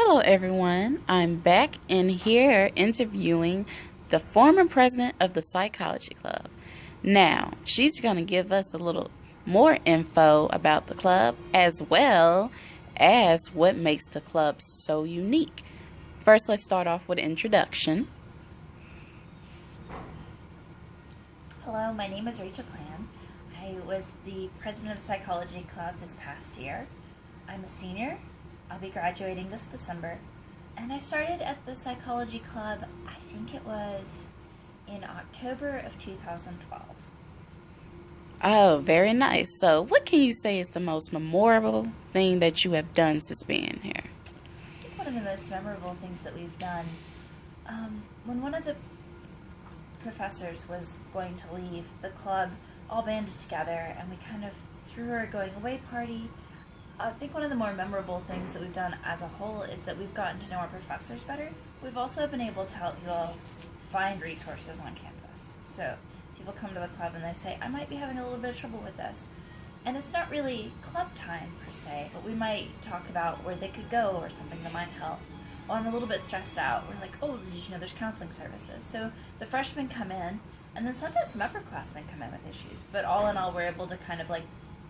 Hello, everyone. I'm back in here interviewing the former president of the Psychology Club. Now, she's going to give us a little more info about the club as well as what makes the club so unique. First, let's start off with an introduction. Hello, my name is Rachel Clan. I was the president of the Psychology Club this past year. I'm a senior. I'll be graduating this December. And I started at the Psychology Club, I think it was in October of 2012. Oh, very nice. So, what can you say is the most memorable thing that you have done since being here? I think one of the most memorable things that we've done, when one of the professors was going to leave, the club all banded together and we kind of threw her a going away party. I think one of the more memorable things that we've done as a whole is that we've gotten to know our professors better. We've also been able to help people find resources on campus. So people come to the club and they say, I might be having a little bit of trouble with this. And it's not really club time per se, but we might talk about where they could go or something that might help. Well, I'm a little bit stressed out. We're like, oh, did you know there's counseling services? So the freshmen come in, and then sometimes some upperclassmen come in with issues. But all in all, we're able to kind of like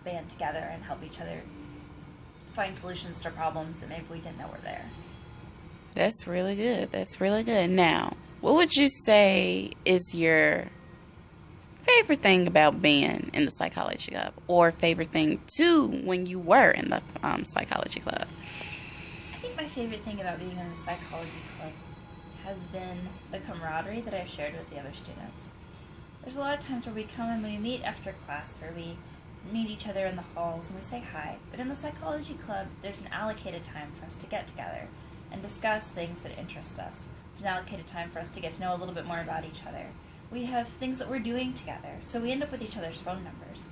band together and help each other find solutions to problems that maybe we didn't know were there. That's really good. That's really good. Now, what would you say is your favorite thing about being in the psychology club, or favorite thing too when you were in the psychology club? I think my favorite thing about being in the psychology club has been the camaraderie that I've shared with the other students. There's a lot of times where we come and we meet after class, or we meet each other in the halls and we say hi. But in the psychology club, there's an allocated time for us to get together and discuss things that interest us. There's an allocated time for us to get to know a little bit more about each other. We have things that we're doing together, so we end up with each other's phone numbers.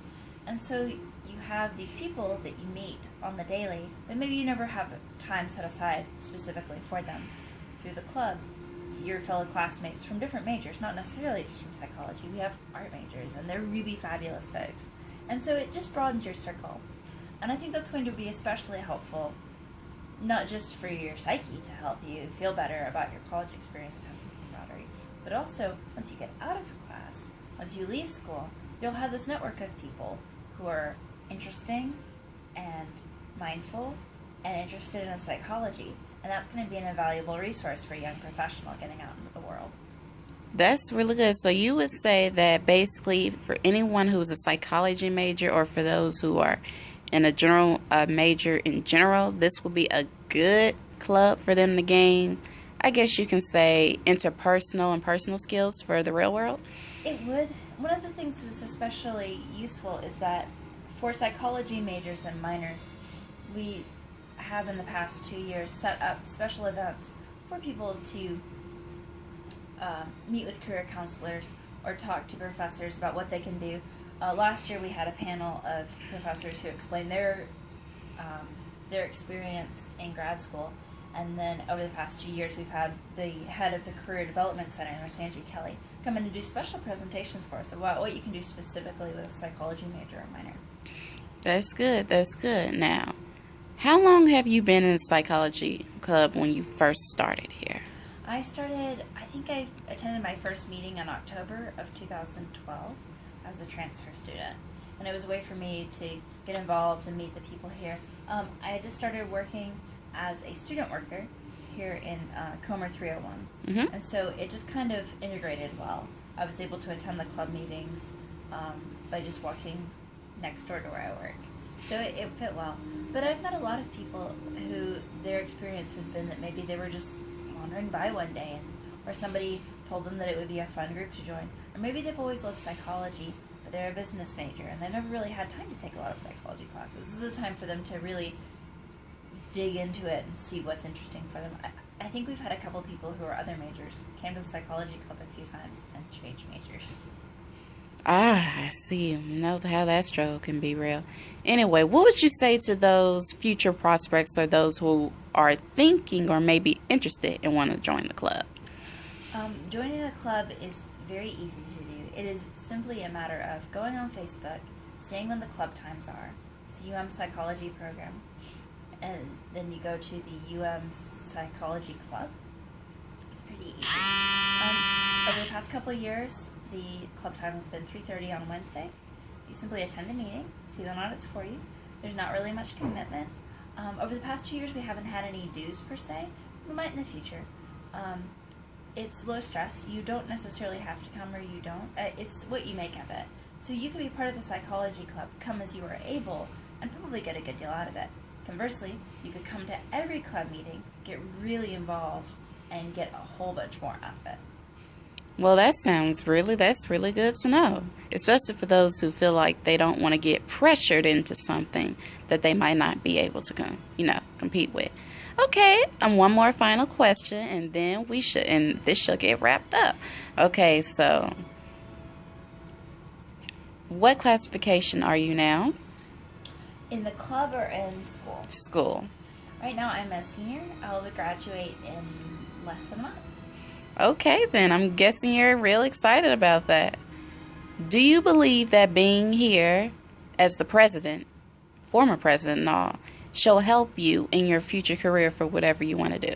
And so you have these people that you meet on the daily, but maybe you never have time set aside specifically for them. Through the club, your fellow classmates from different majors, not necessarily just from psychology. We have art majors, and they're really fabulous folks. And so it just broadens your circle. And I think that's going to be especially helpful, not just for your psyche to help you feel better about your college experience and have some camaraderie, but also once you get out of class, once you leave school, you'll have this network of people who are interesting and mindful and interested in psychology. And that's going to be an invaluable resource for a young professional getting out into the world. That's really good. So you would say that basically for anyone who's a psychology major, or for those who are in a general major in general, this will be a good club for them to gain, I guess you can say, interpersonal and personal skills for the real world. It would. One of the things that's especially useful is that for psychology majors and minors, we have in the past 2 years set up special events for people to meet with career counselors or talk to professors about what they can do. Last year we had a panel of professors who explained their experience in grad school, and then over the past 2 years we've had the head of the Career Development Center, Miss Angie Kelly, come in and do special presentations for us about what you can do specifically with a psychology major or minor. That's good. That's good. Now, how long have you been in the psychology club when you first started here? I think I attended my first meeting in October of 2012. I was a transfer student, and it was a way for me to get involved and meet the people here. I had just started working as a student worker here in Comer 301, and so it just kind of integrated well. I was able to attend the club meetings by just walking next door to where I work. So it fit well. But I've met a lot of people who their experience has been that maybe they were just wandering by one day, or somebody told them that it would be a fun group to join. Or maybe they've always loved psychology, but they're a business major and they've never really had time to take a lot of psychology classes. This is a time for them to really dig into it and see what's interesting for them. I think we've had a couple people who are other majors came to the psychology club a few times and changed majors. Ah, I see. You know how that struggle can be real. Anyway, what would you say to those future prospects, or those who are thinking or maybe interested in wanting to join the club? Joining the club is very easy to do. It is simply a matter of going on Facebook, seeing when the club times are, CUM psychology program, and then you go to the UM Psychology Club. It's pretty easy. Over the past couple of years, the club time has been 3:30 on Wednesday. You simply attend a meeting, see the audits for you. There's not really much commitment. Over the past 2 years, we haven't had any dues per se. We might in the future. It's low stress. You don't necessarily have to come, or you don't. It's what you make of it. So you can be part of the psychology club, come as you are able, and probably get a good deal out of it. Conversely, you could come to every club meeting, get really involved, and get a whole bunch more out of it. Well, that's really good to know, especially for those who feel like they don't want to get pressured into something that they might not be able to compete with. Okay, one more final question, and then this shall get wrapped up. Okay, so what classification are you now? In the club or in school? School. Right now I'm a senior. I'll graduate in less than a month. Okay, then I'm guessing you're real excited about that. Do you believe that being here as the president, former president and all, shall help you in your future career for whatever you want to do?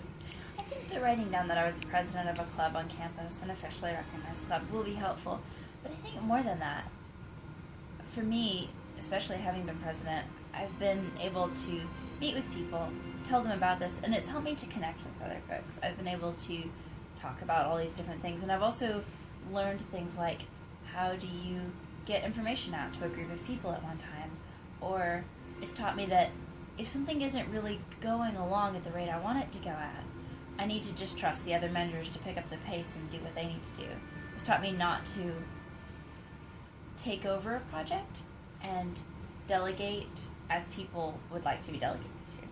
I think that writing down that I was the president of a club on campus, an officially recognized club, will be helpful. But I think more than that, for me, especially having been president, I've been able to meet with people, tell them about this, and it's helped me to connect with other folks. I've been able to talk about all these different things, and I've also learned things like, how do you get information out to a group of people at one time? Or it's taught me that if something isn't really going along at the rate I want it to go at, I need to just trust the other members to pick up the pace and do what they need to do. It's taught me not to take over a project and delegate as people would like to be delegated to.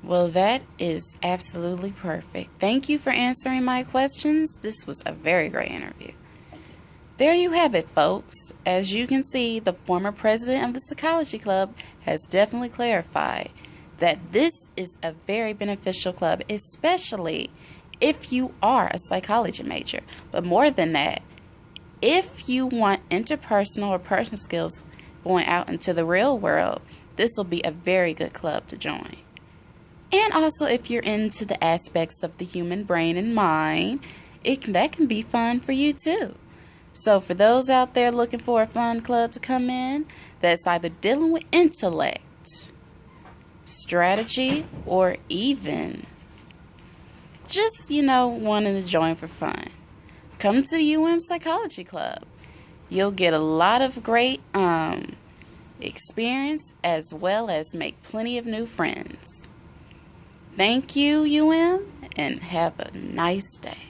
Well, that is absolutely perfect. Thank you for answering my questions. This was a very great interview. Thank you. There you have it, folks. As you can see, the former president of the Psychology Club has definitely clarified that this is a very beneficial club, especially if you are a psychology major. But more than that, if you want interpersonal or personal skills going out into the real world, this will be a very good club to join. And also, if you're into the aspects of the human brain and mind, that can be fun for you too. So for those out there looking for a fun club to come in, that's either dealing with intellect, strategy, or even just, wanting to join for fun, come to the UM Psychology Club. You'll get a lot of great experience, as well as make plenty of new friends. Thank you, UM, and have a nice day.